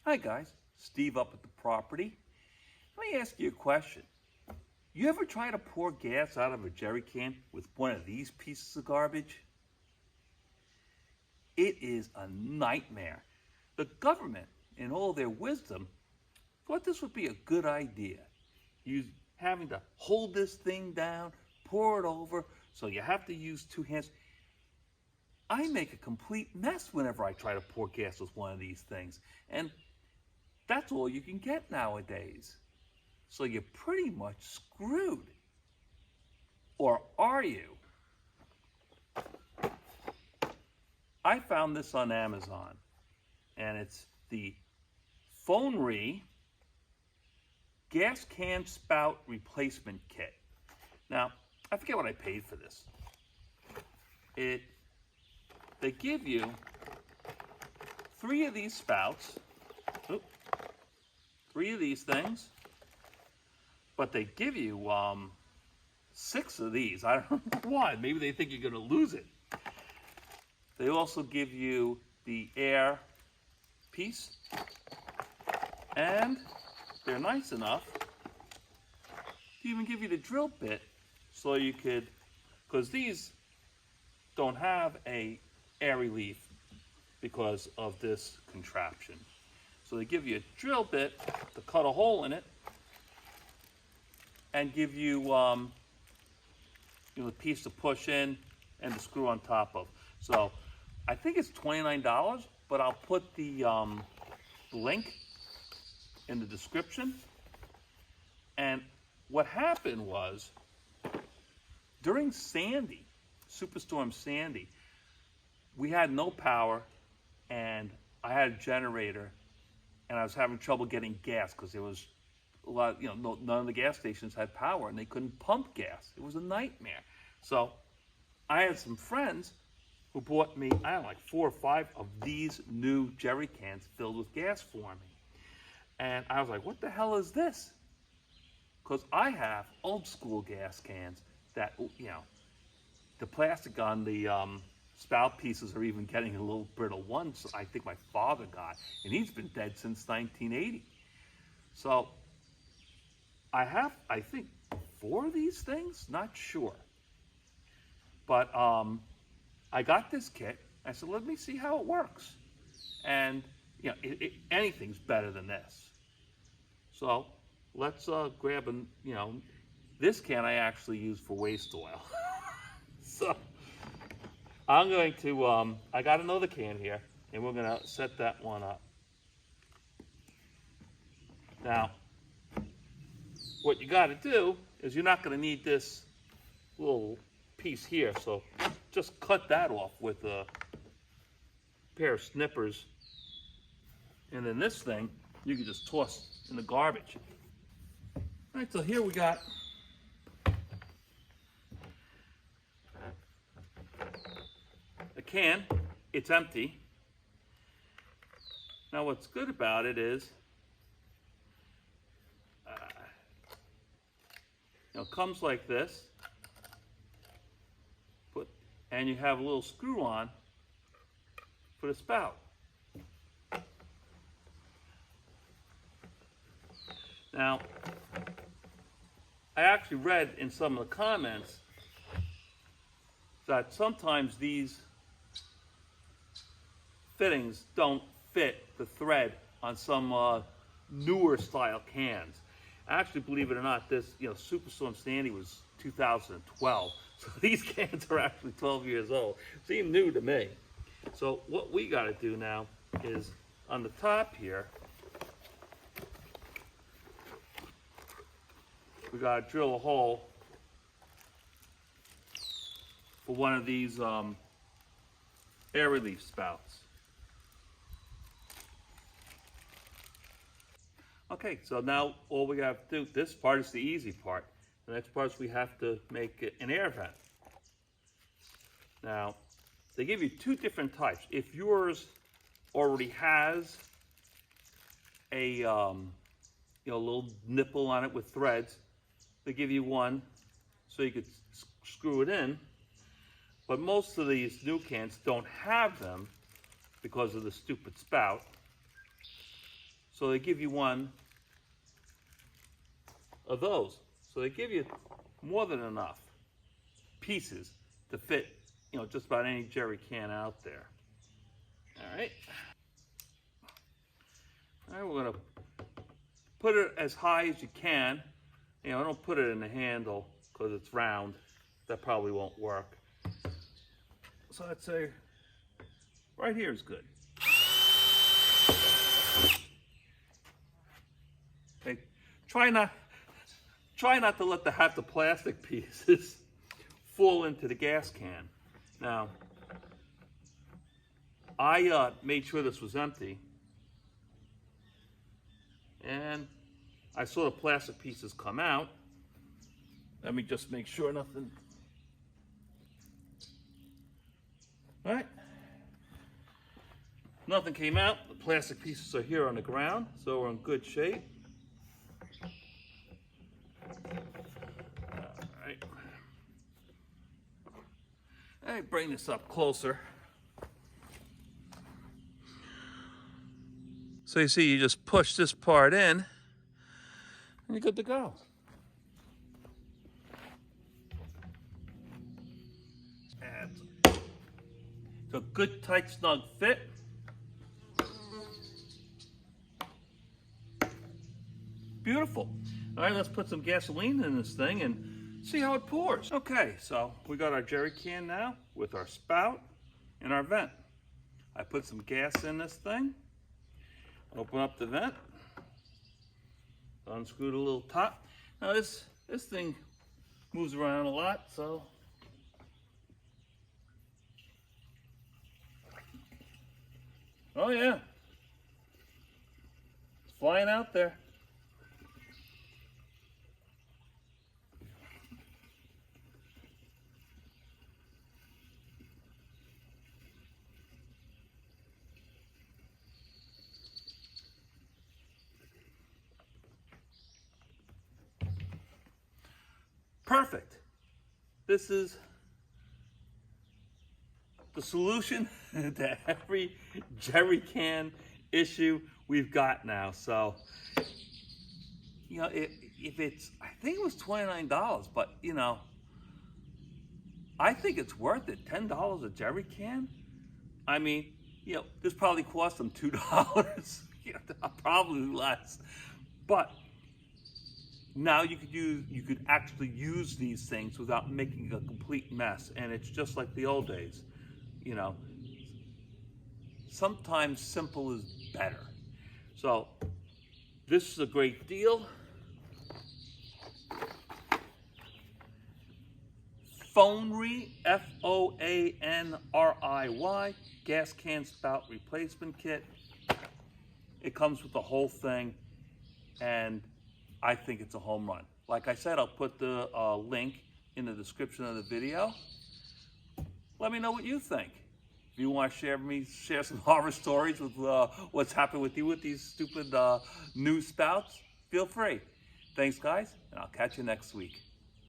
Hi guys, Steve up at the property. Let me ask you a question. You ever try to pour gas out of a jerry can with one of these pieces of garbage? It is a nightmare. The government, in all their wisdom, thought this would be a good idea. You having to hold this thing down, pour it over, so you have to use two hands. I make a complete mess whenever I try to pour gas with one of these things. And that's all you can get nowadays. So you're pretty much screwed. Or are you? I found this on Amazon, and it's the Fonri gas can spout replacement kit. Now, I forget what I paid for this. They give you 3 of these spouts, 3 of these things, but they give you 6 of these. I don't know why. Maybe they think you're going to lose it. They also give you the air piece, and they're nice enough to even give you the drill bit so you could, because these don't have a air relief because of this contraption. So they give you a drill bit to cut a hole in it and give you, the piece to push in and the screw on top of. So I think it's $29, but I'll put the link in the description. And what happened was, during Sandy, Superstorm Sandy, we had no power, and I had a generator, and I was having trouble getting gas because there was a lot, none of the gas stations had power, and they couldn't pump gas. It was a nightmare. So I had some friends who bought me, I don't know, like 4 or 5 of these new jerry cans filled with gas for me. And I was like, what the hell is this? Because I have old school gas cans that, the plastic on the spout pieces are even getting a little brittle. One, I think my father got, and he's been dead since 1980. So I have, I think, 4 of these things, not sure. But I got this kit. I said, let me see how it works. And anything's better than this. So let's grab this can I actually use for waste oil. So I'm going to, I got another can here, and we're going to set that one up. Now, what you got to do is you're not going to need this little piece here, so just cut that off with a pair of snippers, and then this thing you can just toss in the garbage. All right, so here we got a can. It's empty. Now what's good about it is it comes like this, and you have a little screw on for the spout. Now, I actually read in some of the comments that sometimes these fittings don't fit the thread on some newer style cans. Actually, believe it or not, this Superstorm Sandy was 2012, so these cans are actually 12 years old. Seem new to me. So what we got to do now is on the top here, we got to drill a hole for one of these air relief spouts. Okay, so now all we have to do, this part is the easy part. The next part is we have to make an air vent. Now, they give you 2 different types. If yours already has a little nipple on it with threads, they give you one so you could screw it in. But most of these new cans don't have them because of the stupid spout. So they give you one of those. So they give you more than enough pieces to fit, you know, just about any jerry can out there. All right. All right, we're gonna put it as high as you can. You know, don't put it in the handle because it's round. That probably won't work. So I'd say right here is good. Okay, try not to let half the plastic pieces fall into the gas can. Now, I made sure this was empty, and I saw the plastic pieces come out. Let me just make sure nothing. All right. Nothing came out. The plastic pieces are here on the ground, so we're in good shape. All right. Let me bring this up closer. So you see, you just push this part in, and you're good to go. And it's a good, tight, snug fit. Beautiful. All right, let's put some gasoline in this thing and see how it pours. Okay, so we got our jerry can now with our spout and our vent. I put some gas in this thing. Open up the vent. Unscrew the little top. Now this thing moves around a lot, so oh yeah, it's flying out there. Perfect. This is the solution to every jerry can issue we've got now. So, you know, if it's, I think it was $29, but you know, I think it's worth it. $10 a jerry can. I mean, you know, this probably cost them $2, you know, probably less, but now you could actually use these things without making a complete mess, and it's just like the old days. You know, sometimes simple is better. So this is a great deal. Foanry, F-O-A-N-R-I-Y, gas can spout replacement kit. It comes with the whole thing, and I think it's a home run. Like I said, I'll put the link in the description of the video. Let me know what you think. If you want to share some horror stories with what's happened with you with these stupid new spouts, feel free. Thanks, guys, and I'll catch you next week.